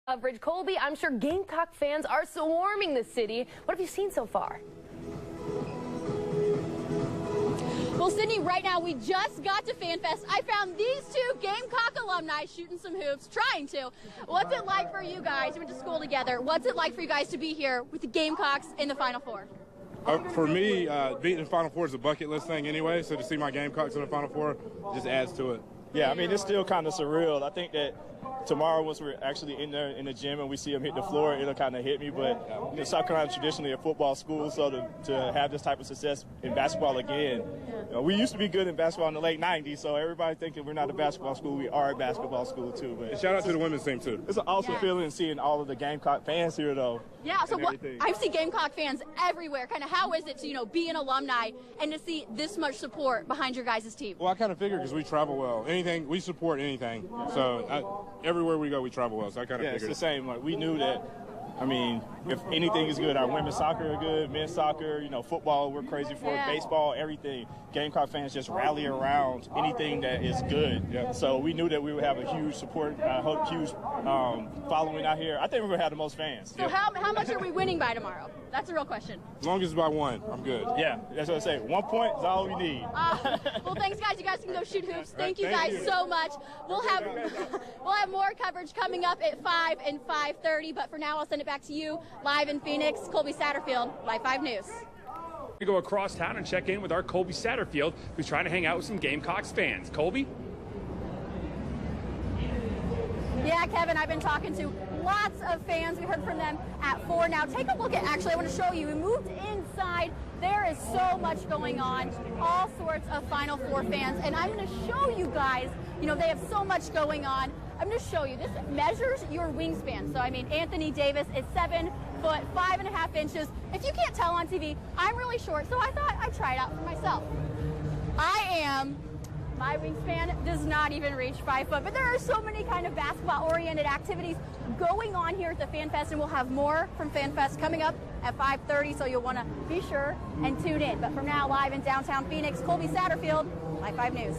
Coverage. Colby, I'm sure Gamecock fans are swarming the city. What have you seen so far? Well, Sydney, right now we just got to FanFest. I found these two Gamecock alumni shooting some hoops, trying to. What's it like for you guys? We went to school together. What's it like for you guys to be here with the Gamecocks in the Final Four? For me, being in the Final Four is a bucket list thing anyway, so to see my Gamecocks in the Final Four just adds to it. Yeah, I mean, it's still kind of surreal. I think that tomorrow, once we're actually in there in the gym and we see them hit the floor, it'll kind of hit me. But South Carolina is traditionally a football school, so to have this type of success in basketball again, we used to be good in basketball in the late 90s, so everybody thinking we're not a basketball school, we are a basketball school too. But and shout out to the women's team too. It's an awesome feeling seeing all of the Gamecock fans here, though. Yeah, so I see Gamecock fans everywhere. Kind of how is it to be an alumni and to see this much support behind your guys' team? Well, I kind of figured because we travel well. Anything we support anything, so everywhere we go we travel well. So I kind of figured it's the same. Like we knew that. I mean, if anything is good, our women's soccer are good, men's soccer, football, we're crazy for it, baseball, everything. Gamecock fans just rally around anything that is good. Yeah. So we knew that we would have a huge support, huge following out here. I think we're going to have the most fans. So how much are we winning by tomorrow? That's a real question. As long as it's by one, I'm good. Yeah, that's what I say. 1 point is all we need. Well, thanks, guys. You guys can go shoot hoops. Thank you guys so much. We'll have more coverage coming up at 5 and 5:30. But for now, I'll send it back to you live in Phoenix. Colby Satterfield, Live 5 News. We go across town and check in with our Colby Satterfield, who's trying to hang out with some Gamecocks fans. Colby? Yeah, Kevin, I've been talking to lots of fans. We heard from them at 4. Now, take a look at, actually, I want to show you. We moved inside. There is so much going on, all sorts of Final Four fans. And I'm going to show you guys, they have so much going on. I'm going to show you. This measures your wingspan. So, I mean, Anthony Davis is 7 foot, 5.5 inches. If you can't tell on TV, I'm really short, so I thought I'd try it out for myself. My wingspan does not even reach 5 foot, but there are so many kind of basketball-oriented activities going on here at the FanFest, and we'll have more from FanFest coming up at 5:30, so you'll want to be sure and tune in. But for now, live in downtown Phoenix, Colby Satterfield, Live 5 News.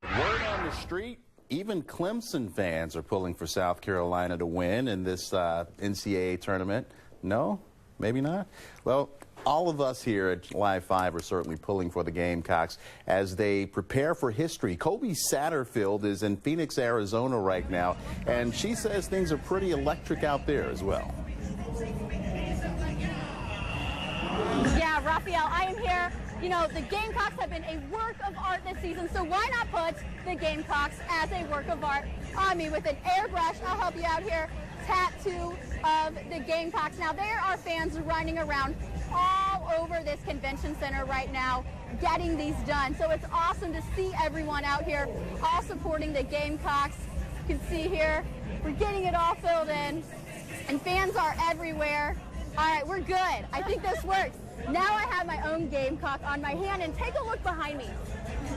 Word on the street, even Clemson fans are pulling for South Carolina to win in this NCAA tournament. No? Maybe not? Well, all of us here at Live 5 are certainly pulling for the Gamecocks as they prepare for history. Colby Satterfield is in Phoenix, Arizona right now, and she says things are pretty electric out there as well. Yeah, Raphael, I am here. The Gamecocks have been a work of art this season, so why not put the Gamecocks as a work of art on me with an airbrush? I'll help you out here. Tattoo of the Gamecocks. Now, there are fans running around all over this convention center right now getting these done. So it's awesome to see everyone out here all supporting the Gamecocks. You can see here, we're getting it all filled in, and fans are everywhere. All right, we're good. I think this works. Now I have my own Gamecock on my hand, and take a look behind me.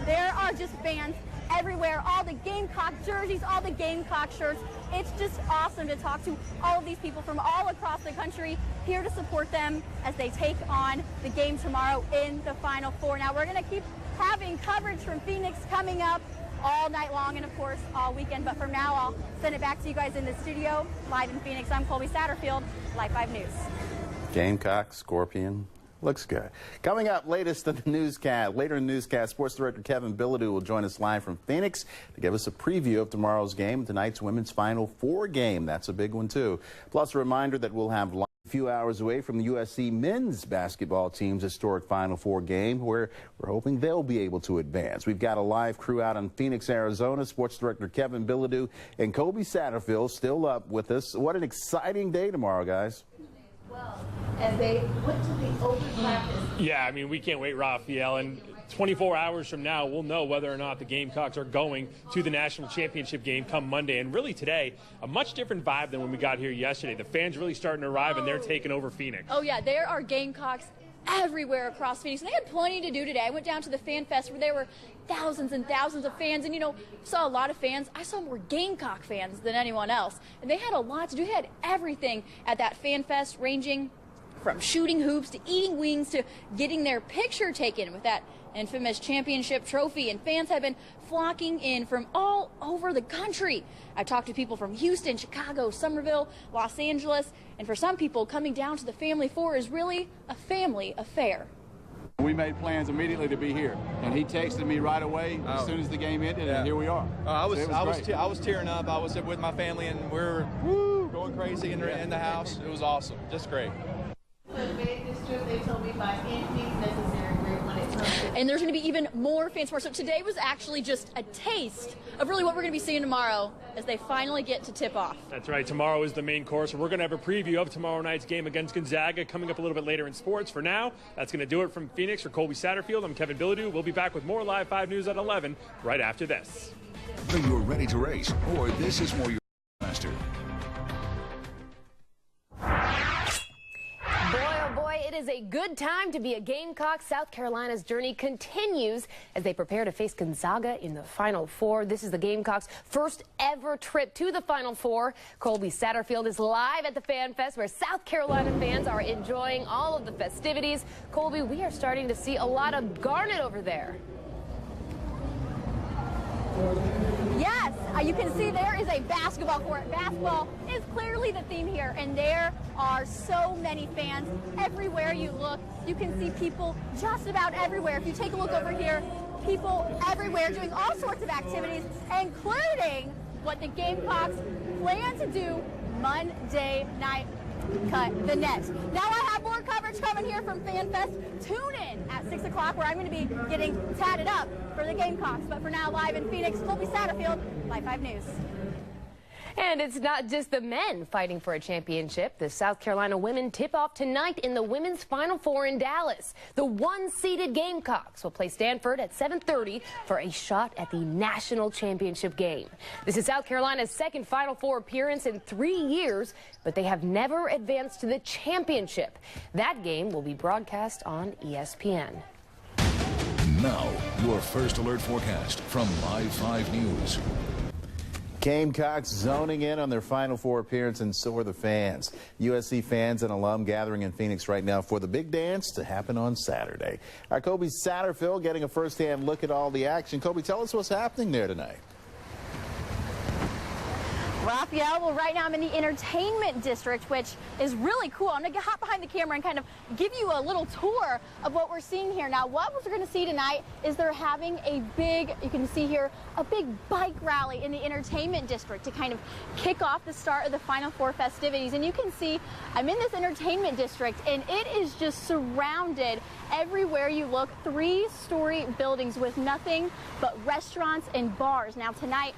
There are just fans everywhere, all the Gamecock jerseys, all the Gamecock shirts. It's just awesome to talk to all of these people from all across the country here to support them as they take on the game tomorrow in the Final Four. Now, we're going to keep having coverage from Phoenix coming up all night long and, of course, all weekend. But for now, I'll send it back to you guys in the studio. Live in Phoenix, I'm Colby Satterfield, Live 5 News. Gamecock, Scorpion. Looks good. Coming up latest in the newscast, later in the newscast, Sports Director Kevin Bilodeau will join us live from Phoenix to give us a preview of tomorrow's game, tonight's women's Final Four game. That's a big one, too. Plus, a reminder that we'll have a few hours away from the USC men's basketball team's historic Final Four game, where we're hoping they'll be able to advance. We've got a live crew out in Phoenix, Arizona. Sports Director Kevin Bilodeau and Colby Satterfield still up with us. What an exciting day tomorrow, guys. As they went to the open practice. Yeah, I mean, we can't wait, Raphael. And 24 hours from now, we'll know whether or not the Gamecocks are going to the national championship game come Monday. And really today, a much different vibe than when we got here yesterday. The fans really starting to arrive, and they're taking over Phoenix. Oh, yeah, there are Gamecocks everywhere across Phoenix. And they had plenty to do today. I went down to the Fan Fest where there were thousands and thousands of fans. And, saw a lot of fans. I saw more Gamecock fans than anyone else. And they had a lot to do. They had everything at that Fan Fest, ranging from shooting hoops to eating wings to getting their picture taken with that infamous championship trophy, and fans have been flocking in from all over the country. I've talked to people from Houston, Chicago, Somerville, Los Angeles, and for some people, coming down to the Family Four is really a family affair. We made plans immediately to be here, and he texted me right away as soon as the game ended, and here we are. I was tearing up. I was with my family, and we were going crazy in the house. It was awesome, just great. They told me by any means necessary when it comes to. And there's going to be even more fan sports. So today was actually just a taste of really what we're going to be seeing tomorrow as they finally get to tip off. That's right. Tomorrow is the main course. We're going to have a preview of tomorrow night's game against Gonzaga coming up a little bit later in sports. For now, that's going to do it from Phoenix. For Colby Satterfield, I'm Kevin Bilodeau. We'll be back with more Live 5 News at 11 right after this. You're ready to race, or this is more your master. It is a good time to be a Gamecock. South Carolina's journey continues as they prepare to face Gonzaga in the Final Four. This is the Gamecocks' first ever trip to the Final Four. Colby Satterfield is live at the Fan Fest where South Carolina fans are enjoying all of the festivities. Colby, we are starting to see a lot of garnet over there. Yes, you can see there is a basketball court. Basketball is clearly the theme here, and there are so many fans everywhere you look. You can see people just about everywhere. If you take a look over here, people everywhere doing all sorts of activities, including what the Gamecocks plan to do Monday night. Cut the net. Now I have more coverage coming here from Fan Fest. Tune in at 6 o'clock where I'm going to be getting tatted up for the Gamecocks. But for now, live in Phoenix, Colby Satterfield, Live 5 News. And it's not just the men fighting for a championship. The South Carolina women tip off tonight in the women's Final Four in Dallas. The one-seeded Gamecocks will play Stanford at 7:30 for a shot at the national championship game. This is South Carolina's second Final Four appearance in 3 years, but they have never advanced to the championship. That game will be broadcast on ESPN. Now, your first alert forecast from Live 5 News. Gamecocks zoning in on their Final Four appearance, and so are the fans. USC fans and alum gathering in Phoenix right now for the big dance to happen on Saturday. Our Colby Satterfield getting a first-hand look at all the action. Colby, tell us what's happening there tonight. Raphael, well, right now I'm in the entertainment district, which is really cool. I'm going to hop behind the camera and kind of give you a little tour of what we're seeing here. Now, what we're going to see tonight is they're having a big, you can see here, a big bike rally in the entertainment district to kind of kick off the start of the Final Four festivities. And you can see I'm in this entertainment district, and it is just surrounded everywhere you look, 3-story buildings with nothing but restaurants and bars. Now, tonight,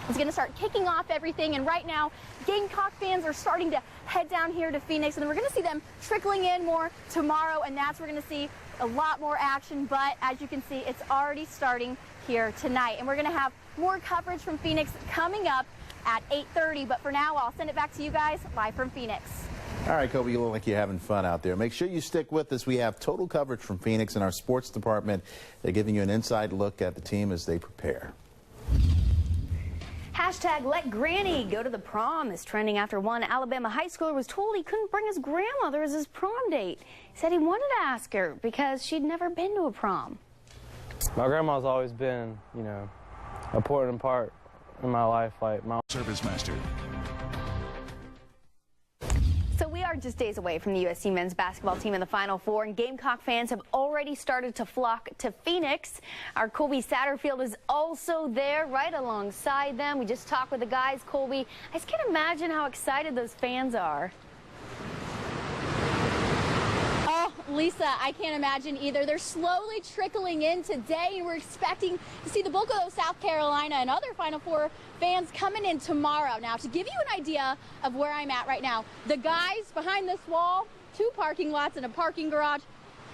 it's going to start kicking off everything, and right now Gamecock fans are starting to head down here to Phoenix, and we're going to see them trickling in more tomorrow, and that's where we're going to see a lot more action. But as you can see, it's already starting here tonight, and we're going to have more coverage from Phoenix coming up at 8:30. But for now, I'll send it back to you guys live from Phoenix. All right, Colby, you look like you're having fun out there. Make sure you stick with us. We have total coverage from Phoenix in our sports department. They're giving you an inside look at the team as they prepare. Hashtag let Granny go to the prom is trending after one Alabama high schooler was told he couldn't bring his grandmother as his prom date. He said he wanted to ask her because she'd never been to a prom. My grandma's always been, you know, an important part in my life, like my Service Master. So we are just days away from the USC men's basketball team in the Final Four, and Gamecock fans have already started to flock to Phoenix. Our Colby Satterfield is also there right alongside them. We just talked with the guys, Colby. I just can't imagine how excited those fans are. Oh, Lisa, I can't imagine either. They're slowly trickling in today, and we're expecting to see the bulk of those South Carolina and other Final Four fans coming in tomorrow. Now, to give you an idea of where I'm at right now, the guys behind this wall, 2 parking lots and a parking garage,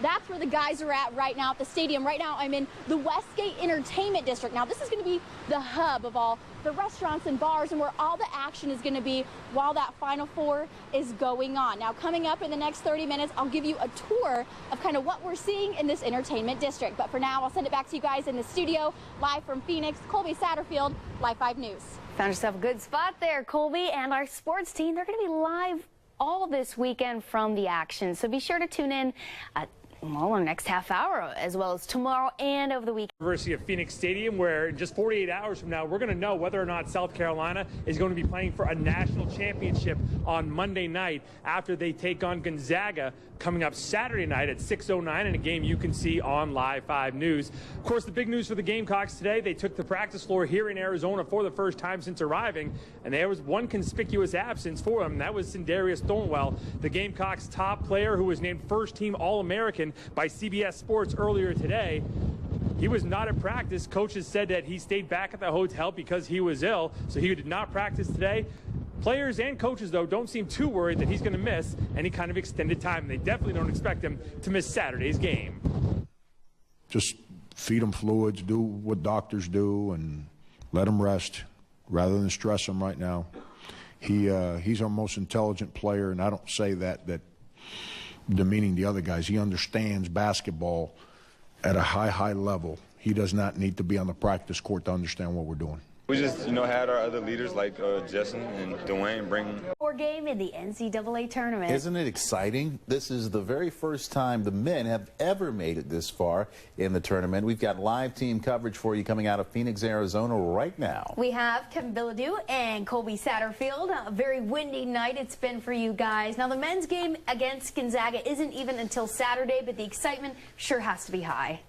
that's where the guys are at right now at the stadium. Right now, I'm in the Westgate Entertainment District. Now, this is going to be the hub of all the restaurants and bars and where all the action is going to be while that Final Four is going on. Now, coming up in the next 30 minutes, I'll give you a tour of kind of what we're seeing in this entertainment district. But for now, I'll send it back to you guys in the studio, live from Phoenix. Colby Satterfield, Live 5 News. Found yourself a good spot there, Colby, and our sports team, they're going to be live all this weekend from the action. So be sure to tune in well, our next half hour, as well as tomorrow and over the weekend. University of Phoenix Stadium, where in just 48 hours from now, we're going to know whether or not South Carolina is going to be playing for a national championship on Monday night after they take on Gonzaga coming up Saturday night at 6:09 in a game you can see on Live 5 News. Of course, the big news for the Gamecocks today, they took the practice floor here in Arizona for the first time since arriving, and there was one conspicuous absence for them, and that was Sindarius Thornwell, the Gamecocks' top player who was named first-team All-American by CBS Sports earlier today. He was not at practice. Coaches said that he stayed back at the hotel because he was ill, so he did not practice today. Players and coaches, though, don't seem too worried that he's going to miss any kind of extended time. They definitely don't expect him to miss Saturday's game. Just feed him fluids, do what doctors do, and let him rest rather than stress him right now. He's our most intelligent player, and I don't say that demeaning the other guys. He understands basketball at a high level. He does not need to be on the practice court to understand what we're doing. We just, had our other leaders like Justin and Dwayne bring. Game in the NCAA tournament. Isn't it exciting? This is the very first time the men have ever made it this far in the tournament. We've got live team coverage for you coming out of Phoenix, Arizona right now. We have Kevin Bilodeau and Colby Satterfield. A very windy night it's been for you guys. Now the men's game against Gonzaga isn't even until Saturday, but the excitement sure has to be high.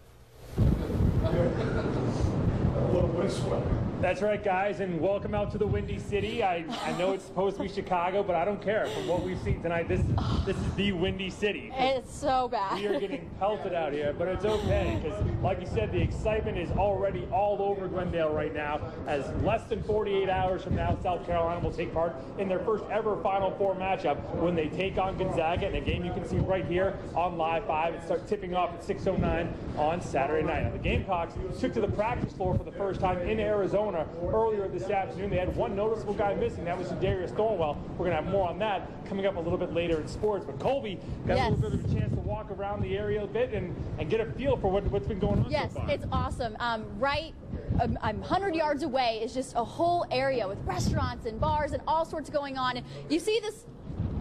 That's right, guys, and welcome out to the Windy City. I know it's supposed to be Chicago, but I don't care. From what we've seen tonight, this is the Windy City. It's so bad. We are getting pelted out here, but it's okay, because like you said, the excitement is already all over Glendale right now, as less than 48 hours from now, South Carolina will take part in their first ever Final Four matchup when they take on Gonzaga in a game you can see right here on Live 5 and start tipping off at 6:09 on Saturday night. Now, the Gamecocks took to the practice floor for the first time in Arizona earlier this afternoon. They had one noticeable guy missing. That was Sindarius Thornwell. We're going to have more on that coming up a little bit later in sports. But Colby got a little bit of a chance to walk around the area a bit and get a feel for what's been going on so far. Yes, it's awesome. Right 100 yards away is just a whole area with restaurants and bars and all sorts going on. And you see this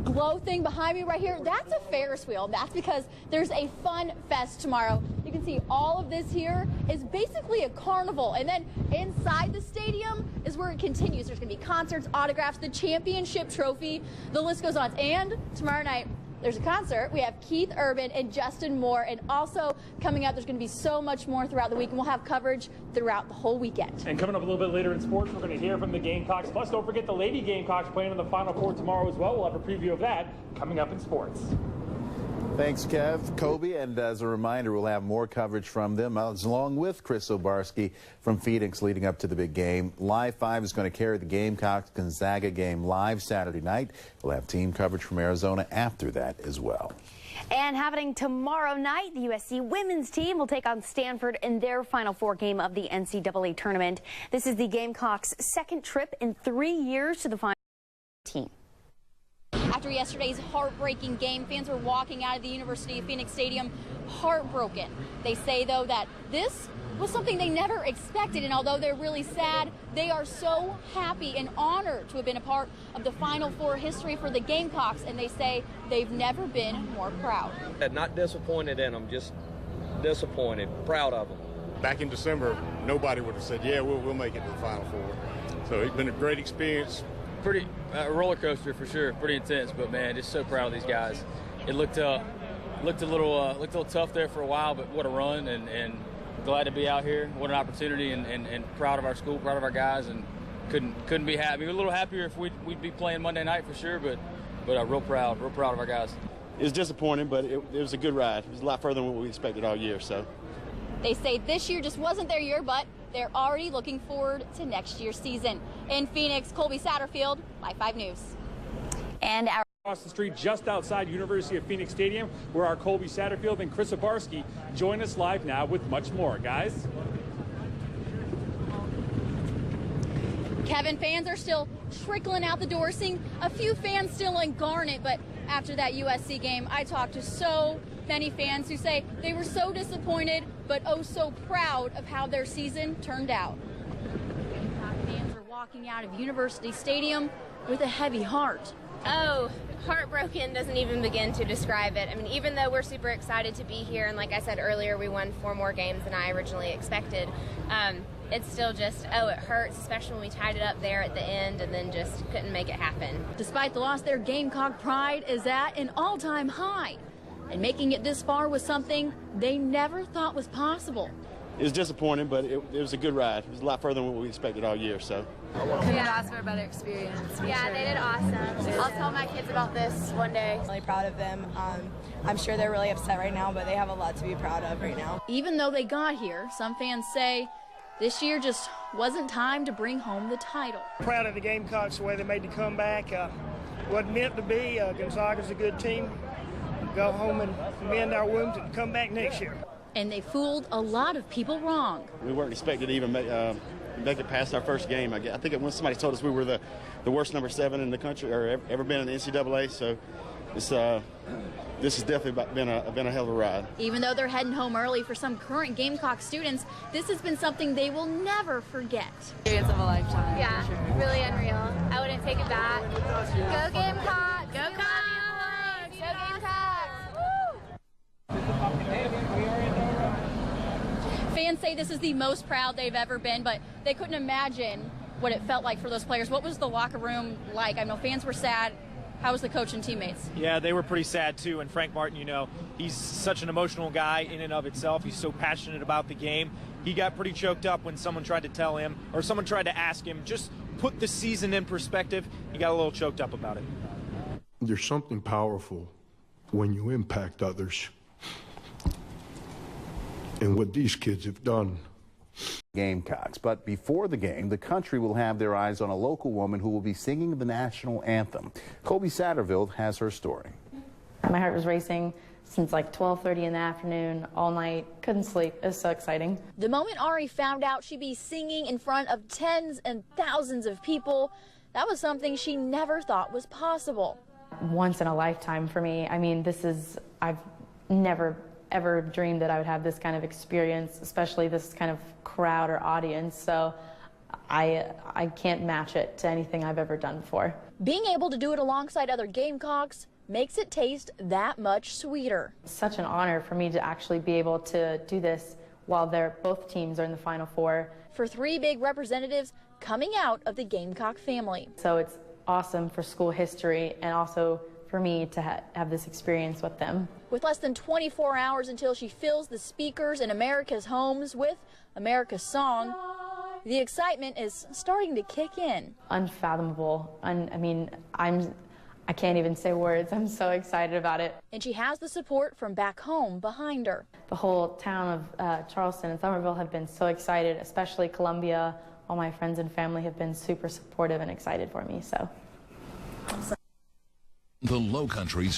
glow thing behind me right here? That's a Ferris wheel. That's because there's a fun fest tomorrow. You can see all of this here is basically a carnival, and then inside the stadium is where it continues. There's going to be concerts, autographs, the championship trophy, the list goes on. And tomorrow night there's a concert. We have Keith Urban and Justin Moore, and also coming up there's going to be so much more throughout the week, and we'll have coverage throughout the whole weekend. And coming up a little bit later in sports, we're going to hear from the Gamecocks. Plus, don't forget the Lady Gamecocks playing in the Final Four tomorrow as well. We'll have a preview of that coming up in sports. Thanks, Kev. Kobe, and as a reminder, we'll have more coverage from them, along with Chris Obarski from Phoenix leading up to the big game. Live 5 is going to carry the Gamecocks-Gonzaga game live Saturday night. We'll have team coverage from Arizona after that as well. And happening tomorrow night, the USC women's team will take on Stanford in their Final Four game of the NCAA tournament. This is the Gamecocks' second trip in 3 years to the final team. After yesterday's heartbreaking game, fans were walking out of the University of Phoenix Stadium heartbroken. They say, though, that this was something they never expected, and although they're really sad, they are so happy and honored to have been a part of the Final Four history for the Gamecocks, and they say they've never been more proud. Not disappointed in them, just disappointed, proud of them. Back in December, nobody would have said, yeah, we'll make it to the Final Four. So it's been a great experience. Pretty roller coaster for sure, pretty intense, but man, just so proud of these guys. It looked a little tough there for a while, but what a run, and glad to be out here. What an opportunity, and proud of our school, proud of our guys, and couldn't be happy. We were a little happier if we'd be playing Monday night for sure, but real proud of our guys. It was disappointing, but it was a good ride. It was a lot further than what we expected all year. So they say this year just wasn't their year, but they're already looking forward to next year's season. In Phoenix, Colby Satterfield, Live 5 News. And across the street just outside University of Phoenix Stadium, where our Colby Satterfield and Chris Obarski join us live now with much more. Guys. Kevin, fans are still trickling out the door, seeing a few fans still in Garnet, but after that USC game, I talked to so many fans who say they were so disappointed, but oh so proud of how their season turned out. Fans are walking out of University Stadium with a heavy heart. Oh, heartbroken doesn't even begin to describe it. I mean, even though we're super excited to be here, and like I said earlier, we won 4 more games than I originally expected, it's still just, oh, it hurts, especially when we tied it up there at the end and then just couldn't make it happen. Despite the loss, their Gamecock pride is at an all-time high. And making it this far was something they never thought was possible. It was disappointing, but it was a good ride. It was a lot further than what we expected all year, so. Couldn't ask for a better experience. Yeah, they did awesome. I'll tell my kids about this one day. I'm really proud of them. I'm sure they're really upset right now, but they have a lot to be proud of right now. Even though they got here, some fans say this year just wasn't time to bring home the title. Proud of the Gamecocks, the way they made the comeback. Wasn't meant to be. Gonzaga's a good team. Go home and mend our wounds and come back next year. And they fooled a lot of people wrong. We weren't expected to even make it past our first game. I think when somebody told us we were the worst number 7 in the country or ever been in the NCAA, so this has definitely been a hell of a ride. Even though they're heading home early, for some current Gamecock students, this has been something they will never forget. Experience of a lifetime. Yeah, sure. Really unreal. I wouldn't take it back. Go Gamecocks! Go Gamecocks! Go Gamecocks! Fans say this is the most proud they've ever been, but they couldn't imagine what it felt like for those players. What was the locker room like? I know fans were sad. How was the coach and teammates? Yeah, they were pretty sad too. And Frank Martin, you know, he's such an emotional guy in and of itself. He's so passionate about the game. He got pretty choked up when someone tried to tell him, or someone tried to ask him, just put the season in perspective. He got a little choked up about it. There's something powerful when you impact others. And what these kids have done. Gamecocks. But before the game, the country will have their eyes on a local woman who will be singing the national anthem. Colby Satterfield has her story. My heart was racing since like 12:30 in the afternoon, all night. Couldn't sleep. It was so exciting. The moment Ari found out she'd be singing in front of tens and thousands of people, that was something she never thought was possible. Once in a lifetime for me. I mean, I've never ever dreamed that I would have this kind of experience, especially this kind of crowd or audience. So I can't match it to anything I've ever done before. Being able to do it alongside other Gamecocks makes it taste that much sweeter. Such an honor for me to actually be able to do this while both teams are in the Final Four. For 3 big representatives coming out of the Gamecock family. So it's awesome for school history and also for me to have this experience with them. With less than 24 hours until she fills the speakers in America's homes with America's song, the excitement is starting to kick in. Unfathomable. I mean, I can't even say words. I'm so excited about it. And she has the support from back home behind her. The whole town of Charleston and Somerville have been so excited, especially Columbia. All my friends and family have been super supportive and excited for me. So. The Low Country's